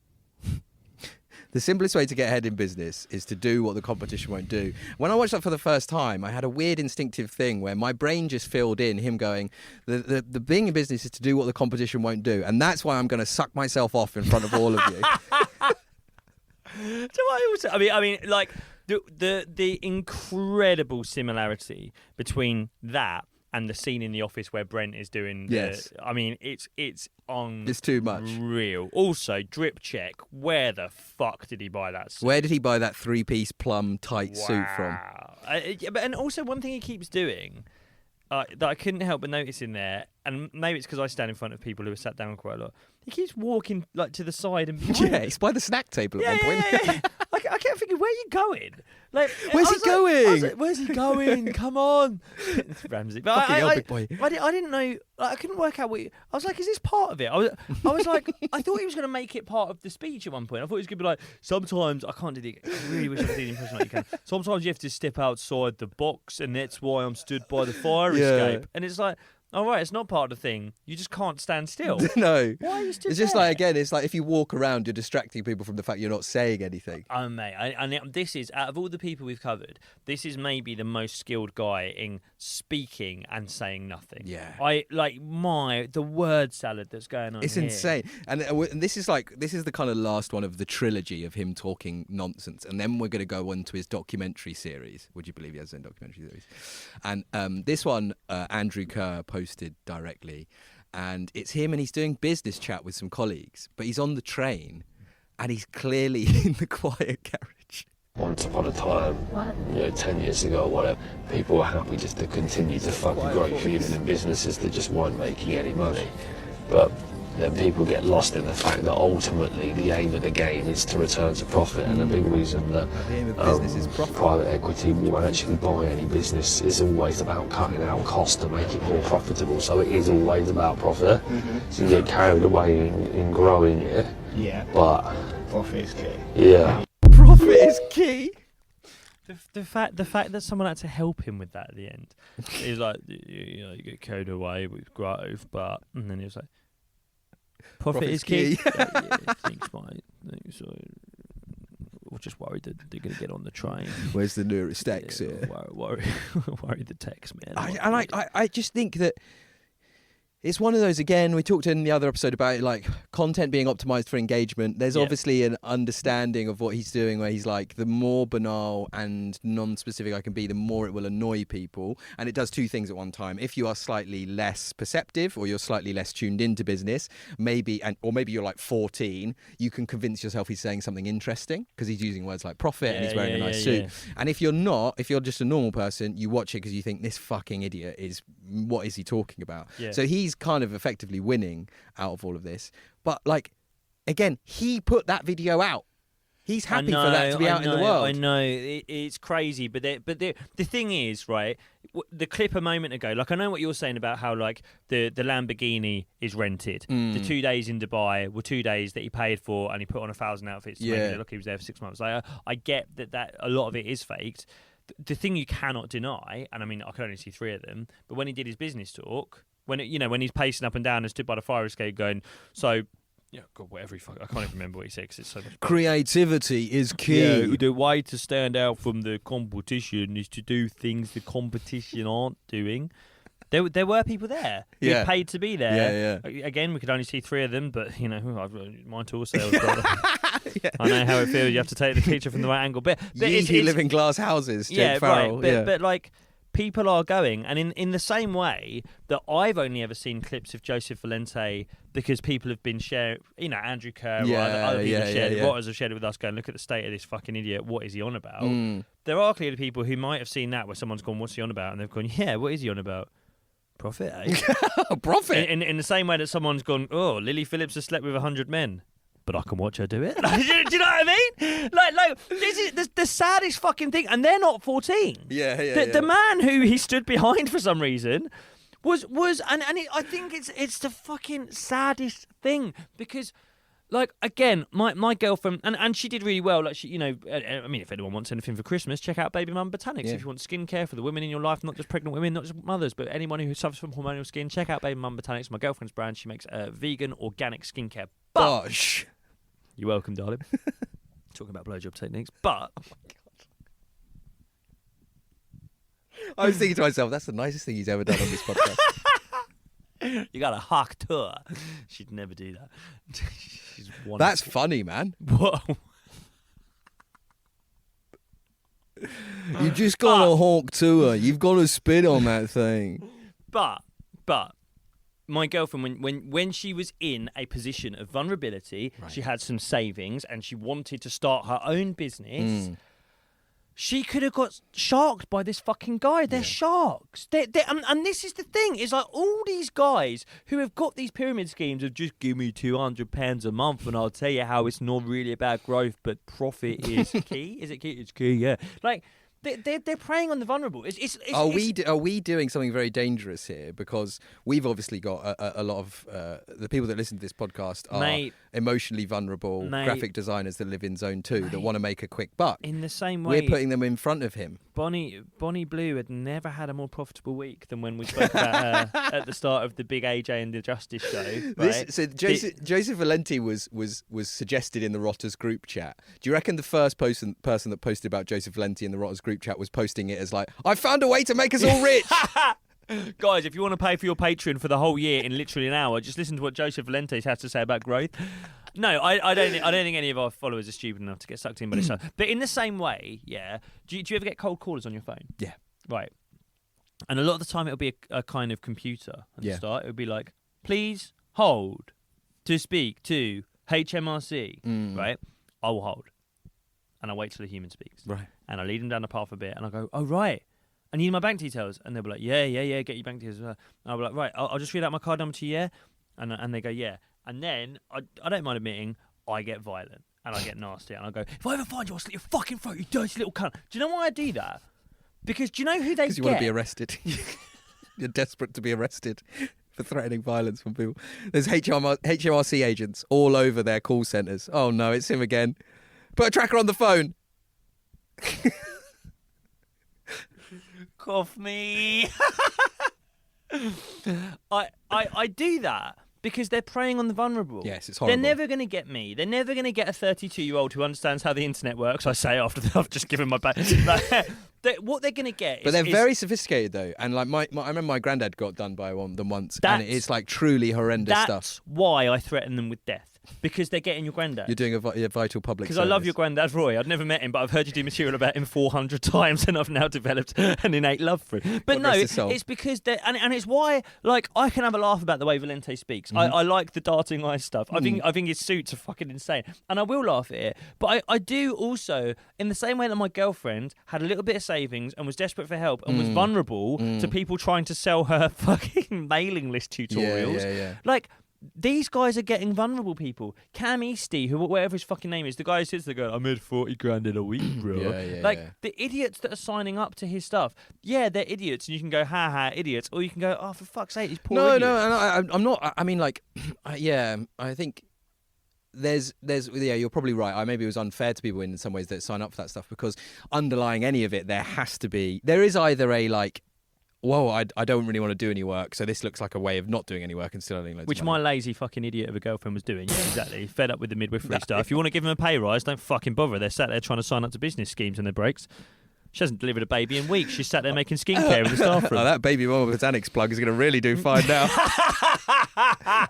The simplest way to get ahead in business is to do what the competition won't do. When I watched that for the first time, I had a weird instinctive thing where my brain just filled in him going, the being in business is to do what the competition won't do. And that's why I'm going to suck myself off in front of all of you. So I mean, like the incredible similarity between that and the scene in The Office where Brent is doing I mean, it's too much. Real. Also, drip check. Where the fuck did he buy that suit? Where did he buy that 3-piece plum tight suit from? And also, one thing he keeps doing that I couldn't help but notice in there, and maybe it's because I stand in front of people who are sat down quite a lot, he keeps walking like to the side and behind. Yeah, he's by the snack table at one point. Yeah. I kept thinking, where are you going? Like, where's he going? Where's he going? Come on, it's Ramsey. But big boy. I didn't know. I couldn't work out what. I was like, is this part of it? I was like, I thought he was going to make it part of the speech at one point. I thought he was going to be like, sometimes I can't do it. I really wish I could do the impression like you can. Sometimes you have to step outside the box, and that's why I'm stood by the fire escape. And it's like, all right, it's not part of the thing. You just can't stand still. No. Why are you stood It's just there? like, again, it's like if you walk around, you're distracting people from the fact you're not saying anything. Oh, mate. And this is, out of all the people we've covered, this is maybe the most skilled guy in speaking and saying nothing. Yeah. The word salad that's going on It's here. insane. And this is the kind of last one of the trilogy of him talking nonsense. And then we're going to go on to his documentary series. Would you believe he has a documentary series? And this one, Andrew Kerr posted directly, and it's him and he's doing business chat with some colleagues, but he's on the train and he's clearly in the quiet garage. Once upon a time, 10 years ago or whatever, people were happy just to continue to fucking grow feeding in businesses that just weren't making any money. But then people get lost in the fact that ultimately the aim of the game is to return to profit, and the big reason that private equity won't actually buy any business is always about cutting out costs to make it more profitable. So it is always about profit. So you get carried away in growing it. Yeah. But profit is key. Yeah. Profit is key. The fact that someone had to help him with that at the end, he's like, you get carried away with growth, and then he was like, profit is key. Thanks, mate. So, we're just worried that they're going to get on the train. Where's the nearest exit? Worry the text, man. I just think that it's one of those, again, we talked in the other episode about it, like content being optimized for engagement. There's obviously an understanding of what he's doing where he's like, the more banal and non-specific I can be, the more it will annoy people. And it does two things at one time. If you are slightly less perceptive or you're slightly less tuned into business, or maybe you're like 14, you can convince yourself he's saying something interesting because he's using words like profit and he's wearing a nice suit. And if you're not, if you're just a normal person, you watch it because you think this fucking idiot what is he talking about? Yeah. So he's kind of effectively winning out of all of this. But like, again, he put that video out. He's happy for that to be out in the world. I know, it's crazy, but the thing is, right, the clip a moment ago, like I know what you're saying about how like the Lamborghini is rented. The 2 days in Dubai were 2 days that he paid for, and he put on 1,000 outfits to make it look he was there for 6 months. I get that a lot of it is faked. The thing you cannot deny, and I mean I can only see 3 of them, but when he did his business talk, when he's pacing up and down and stood by the fire escape going, so. Yeah, God, whatever I can't even remember what he said because it's so much. Creativity is key. Yeah, the way to stand out from the competition is to do things the competition aren't doing. There were people there who paid to be there. Yeah. Again, we could only see 3 of them, but my tour sales. I know how it feels. You have to take the picture from the right angle. But you live in glass houses. Jake Farrell. Right. But like. people are going, and in the same way that I've only ever seen clips of Joseph Valente because people have been sharing, Andrew Kerr or other people have shared it, Rotters have shared it with us, going, look at the state of this fucking idiot, what is he on about? There are clearly people who might have seen that where someone's gone, what's he on about? And they've gone, yeah, what is he on about? Profit, eh? Profit? In the same way that someone's gone, oh, Lily Phillips has slept with 100 men. But I can watch her do it. Do you know what I mean? Like this is the saddest fucking thing, and they're not 14. The man who he stood behind for some reason was I think it's the fucking saddest thing because, like, again, my girlfriend and she did really well. Like, she, I mean, if anyone wants anything for Christmas, check out Baby Mum Botanics. If you want skincare for the women in your life, not just pregnant women, not just mothers, but anyone who suffers from hormonal skin, check out Baby Mum Botanics. My girlfriend's brand. She makes vegan organic skincare. Gosh. You're welcome, darling. Talking about blowjob techniques, but... Oh, my God. I was thinking to myself, that's the nicest thing he's ever done on this podcast. You got a hawk tour. She'd never do that. She's that's funny, man. Whoa. You just got a hawk tour. You've got to spit on that thing. But... My girlfriend, when she was in a position of vulnerability, she had some savings and she wanted to start her own business, she could have got sharked by this fucking guy. They're sharks. And this is the thing. It's like all these guys who have got these pyramid schemes of just give me £200 a month and I'll tell you how it's not really about growth, but profit is key. Is it key? It's key, yeah. Like... They're preying on the vulnerable. Are we doing something very dangerous here? Because we've obviously got a lot of the people that listen to this podcast are emotionally vulnerable graphic designers that live in Zone 2 that want to make a quick buck. In the same way, we're putting them in front of him. Bonnie Blue had never had a more profitable week than when we spoke about her at the start of the big AJ and the Justice show. Right? Joseph Valente was suggested in the Rotters group chat. Do you reckon the first person that posted about Joseph Valente in the Rotters group chat was posting it as like, I found a way to make us all rich? Guys, if you want to pay for your Patreon for the whole year in literally an hour, just listen to what Joseph Valente has to say about growth. No, I don't think any of our followers are stupid enough to get sucked in by this stuff. But in the same way, do you ever get cold callers on your phone? Yeah. Right. And a lot of the time it'll be a kind of computer at the start. It'll be like, please hold to speak to HMRC, right? I will hold. And I wait till the human speaks. Right. And I lead them down the path a bit and I go, oh, right. I need my bank details. And they'll be like, yeah, get your bank details. And I'll be like, right, I'll just read out my card number to you, yeah? And they go, yeah. And then, I don't mind admitting, I get violent and I get nasty. And I go, if I ever find you, I'll slit your fucking throat, you dirty little cunt. Do you know why I do that? Because do you know who they get? Because you want to be arrested. You're desperate to be arrested for threatening violence from people. There's HMRC agents all over their call centres. Oh no, it's him again. Put a tracker on the phone. Cough me. I do that because they're preying on the vulnerable. Yes, it's horrible. They're never going to get me. They're never going to get a 32-year-old who understands how the internet works. I say after I've just given my back. What they're going to get But they're very sophisticated, though. And like I remember my granddad got done by them once. And it's like truly horrendous stuff. That's why I threaten them with death. Because they're getting your granddad. You're doing a vital public service. Because I love your granddad, Roy. I'd never met him, but I've heard you do material about him 400 times, and I've now developed an innate love for him. But no, it's because they're... And it's why, like, I can have a laugh about the way Valente speaks. I like the darting eye stuff. I think his suits are fucking insane. And I will laugh at it. But I do also, in the same way that my girlfriend had a little bit of savings and was desperate for help and was vulnerable to people trying to sell her fucking mailing list tutorials. Yeah. Like... These guys are getting vulnerable people. Cam Easty, whatever his fucking name is, the guy who sits there going, I made 40 grand in a week, bro. The idiots that are signing up to his stuff, they're idiots, and you can go, ha, idiots, or you can go, oh, for fuck's sake, these poor idiots. No, I'm not. I mean, like, I think there's you're probably right. Maybe it was unfair to people in some ways that sign up for that stuff because underlying any of it, there is either a, like, whoa, I don't really want to do any work, so this looks like a way of not doing any work and still earning loads of money. Which my lazy fucking idiot of a girlfriend was doing. Yeah, exactly. Fed up with the midwifery stuff. If you want to give them a pay rise, don't fucking bother. They're sat there trying to sign up to business schemes on their breaks. She hasn't delivered a baby in weeks. She's sat there making skincare in the staff room. That Baby Mama Botanics plug is going to really do fine now.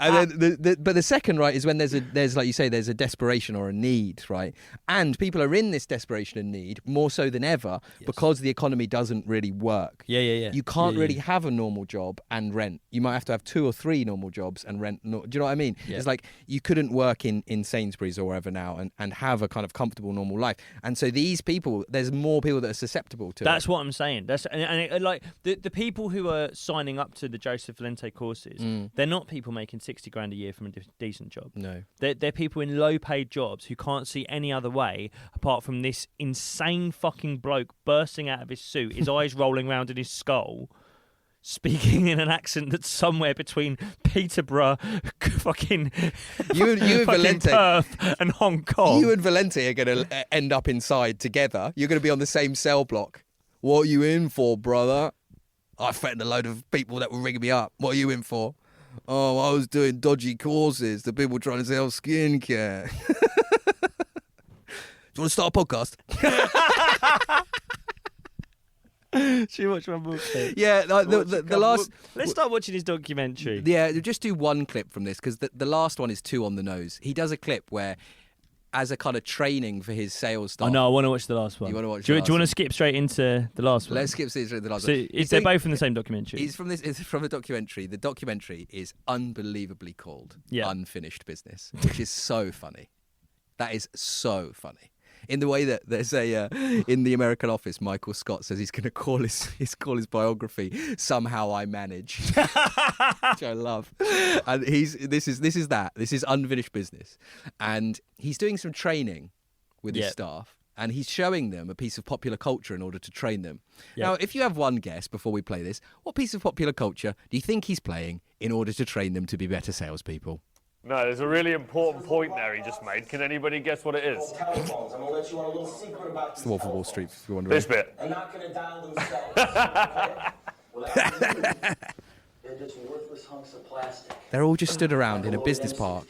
And then but the second, right, is when there's like you say, there's a desperation or a need, right? And people are in this desperation and need more so than ever because the economy doesn't really work. Yeah. You can't really have a normal job and rent. You might have to have 2 or 3 normal jobs and rent. Do you know what I mean? Yeah. It's like you couldn't work in Sainsbury's or wherever now and have a kind of comfortable normal life. And so these people, there's more people that are susceptible to That's what I'm saying. Like the people who are signing up to the Joseph Valente courses, they're not people making 60 grand a year from a decent job. No. They're people in low paid jobs who can't see any other way apart from this insane fucking bloke bursting out of his suit, his eyes rolling around in his skull, speaking in an accent that's somewhere between Peterborough, fucking you and Valente, Perth and Hong Kong. You and Valente are going to end up inside together. You're going to be on the same cell block. What are you in for, brother? I threatened a load of people that were ringing me up. What are you in for? Oh, I was doing dodgy courses. The people trying to sell skincare. Do you want to start a podcast? Should you watch one more clip? Yeah, the last... Let's start watching his documentary. Yeah, just do one clip from this, because the last one is too on the nose. He does a clip where, as a kind of training for his sales staff... Oh, no, I want to watch the last one. You want to watch do you want to skip straight into the last one? Let's skip straight into the last one. So they're both from the same documentary? It's from a documentary. The documentary is unbelievably called Unfinished Business, which is so funny. That is so funny. In the way that there's in the American Office, Michael Scott says he's going to call his biography "Somehow I Manage," which I love. And this is Unfinished Business, and he's doing some training with his staff, and he's showing them a piece of popular culture in order to train them. Now, if you have one guess before we play this, what piece of popular culture do you think he's playing in order to train them to be better salespeople? No, there's a really important point there he just made. Can anybody guess what it is? Telephones. I'm going to let you on a little secret about It's the Wolf of Wall Street, if you're wondering. This bit. They're not going to dial themselves. Okay? They're just worthless hunks of plastic. They're all just stood around in a business park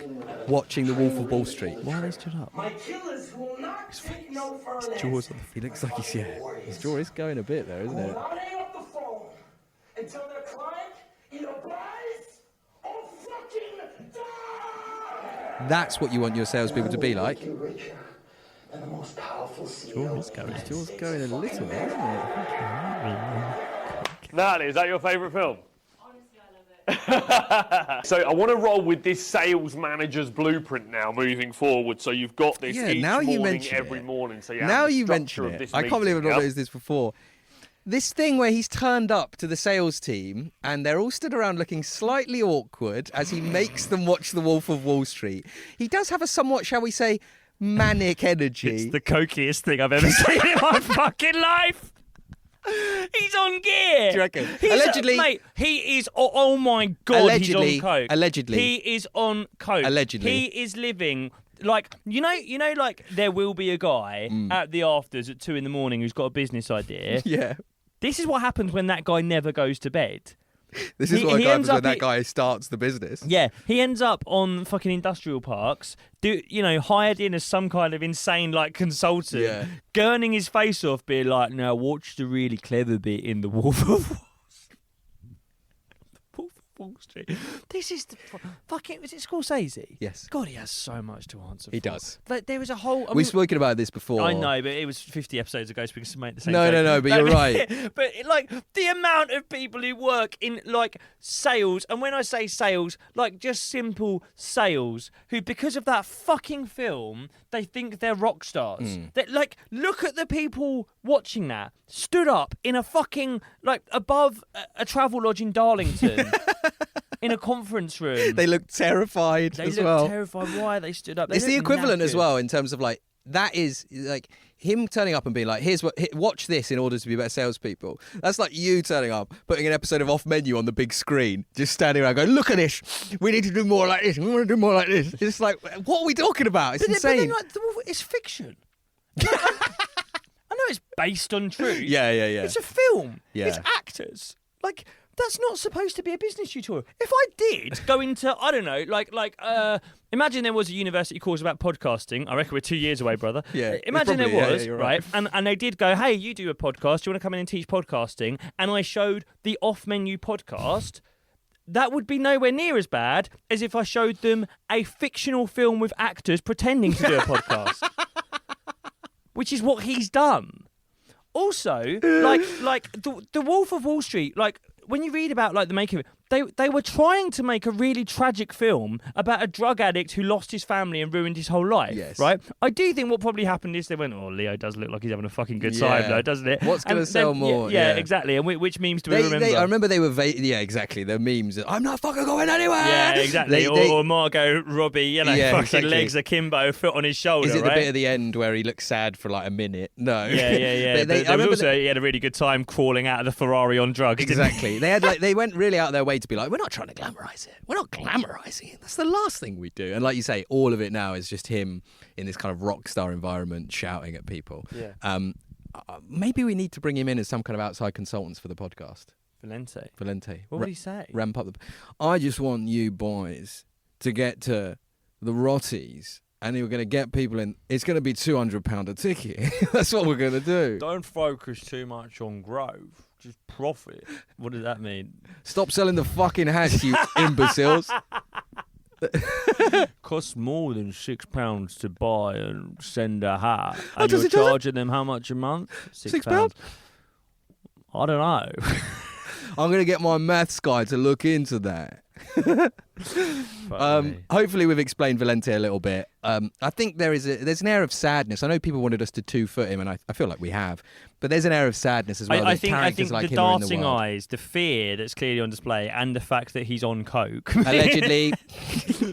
watching the Wolf of Wall Street. Why are they stood up? My killers will not take no for an Jaws. He looks like his jaw is going a bit there, isn't it? Not hang up the phone until their client either buys or fucking dies. That's what you want your salespeople to be like. Jaws going a little bit, isn't it? Natalie, is that your favourite film? So I want to roll with this sales manager's blueprint now moving forward. So you've got this each morning, every morning. So now you mention it. I can't believe I've not noticed this before. This thing where he's turned up to the sales team and they're all stood around looking slightly awkward as he makes them watch The Wolf of Wall Street. He does have a somewhat, shall we say, manic energy. It's the cokiest thing I've ever seen in my fucking life. He's on gear. Do you reckon? Allegedly, mate, he is. Oh my god, he's on coke. Allegedly, he is on coke. Allegedly, he is living like you know, like there will be a guy at the afters at 2 a.m. who's got a business idea. Yeah. This is what happens when that guy never goes to bed. This is what happens when that guy starts the business. Yeah, he ends up on fucking industrial parks, hired in as some kind of insane like consultant, gurning his face off, being like, "Now watch the really clever bit in The Wolf of Wall Street." This is the fucking. Is it Scorsese? Yes. God, he has so much to answer for. He does. Like, there is a whole. We've spoken about this before. I know, but it was 50 episodes ago, so we can make the same. No, but you're right. But like the amount of people who work in like sales, and when I say sales, like just simple sales, who because of that fucking film, they think they're rock stars. That like look at the people watching that stood up in a fucking like above a travel lodge in Darlington. In a conference room. They look terrified as well. They look terrified. Why they stood up? It's the equivalent as well in terms of like, that is like him turning up and being like, watch this in order to be better salespeople. That's like you turning up, putting an episode of Off Menu on the big screen, just standing around going, look at this. We need to do more like this. We want to do more like this. It's like, what are we talking about? It's insane. But then, like, it's fiction. I know it's based on truth. Yeah. It's a film. Yeah. It's actors. Like, that's not supposed to be a business tutorial. If I did go into, I don't know, imagine there was a university course about podcasting. I reckon we're 2 years away, brother. Yeah. Imagine there was, you're right? And they did go, hey, you do a podcast. Do you want to come in and teach podcasting? And I showed the Off Menu podcast. that would be nowhere near as bad as if I showed them a fictional film with actors pretending to do a podcast, which is what he's done. Also, like the Wolf of Wall Street, like when you read about like the making of it, they were trying to make a really tragic film about a drug addict who lost his family and ruined his whole life. Yes. Right? I do think what probably happened is they went, "Oh, Leo does look like he's having a fucking good time, though, doesn't it? What's going to sell more?" Yeah, exactly. And which memes do we remember? I remember they were exactly. The memes. I'm not fucking going anywhere. Yeah, exactly. Or Margot Robbie, fucking exactly. legs akimbo, foot on his shoulder. Is it right? the bit at the end where he looks sad for like a minute? No. Yeah. He had a really good time crawling out of the Ferrari on drugs. Exactly. They went really out of their way to be like, we're not trying to glamorize it. We're not glamorizing it. That's the last thing we do. And like you say, all of it now is just him in this kind of rock star environment shouting at people. Yeah. Maybe we need to bring him in as some kind of outside consultants for the podcast. Valente. What would he say? Ramp up I just want you boys to get to the Rotties. And we're going to get people in. It's going to be £200 a ticket. That's what we're going to do. Don't focus too much on growth. Just profit. What does that mean? Stop selling the fucking hats, you imbeciles. Costs more than £6 to buy and send a hat. And does you're it do charging them how much a month? £6. I don't know. I'm going to get my maths guy to look into that. Hopefully we've explained Valente a little bit. I think there's an air of sadness. I know people wanted us to 2-foot him, and I feel like we have, but there's an air of sadness as well. I think like the darting eyes, the fear that's clearly on display, and the fact that he's on coke, allegedly,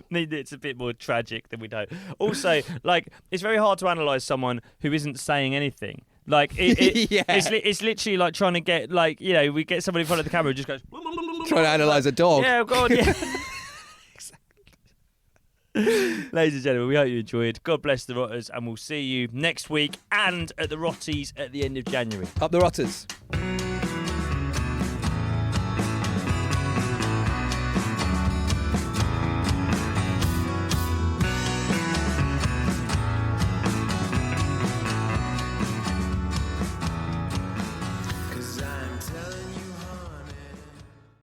it's a bit more tragic than we know. Also, like, it's very hard to analyse someone who isn't saying anything. Like it's literally like trying to get, like, you know, we get somebody in front of the camera who just goes trying to analyse a dog. Yeah, God, yeah. Ladies and gentlemen, we hope you enjoyed. God bless the Rotters, and we'll see you next week and at the Rotties at the end of January. Up the Rotters.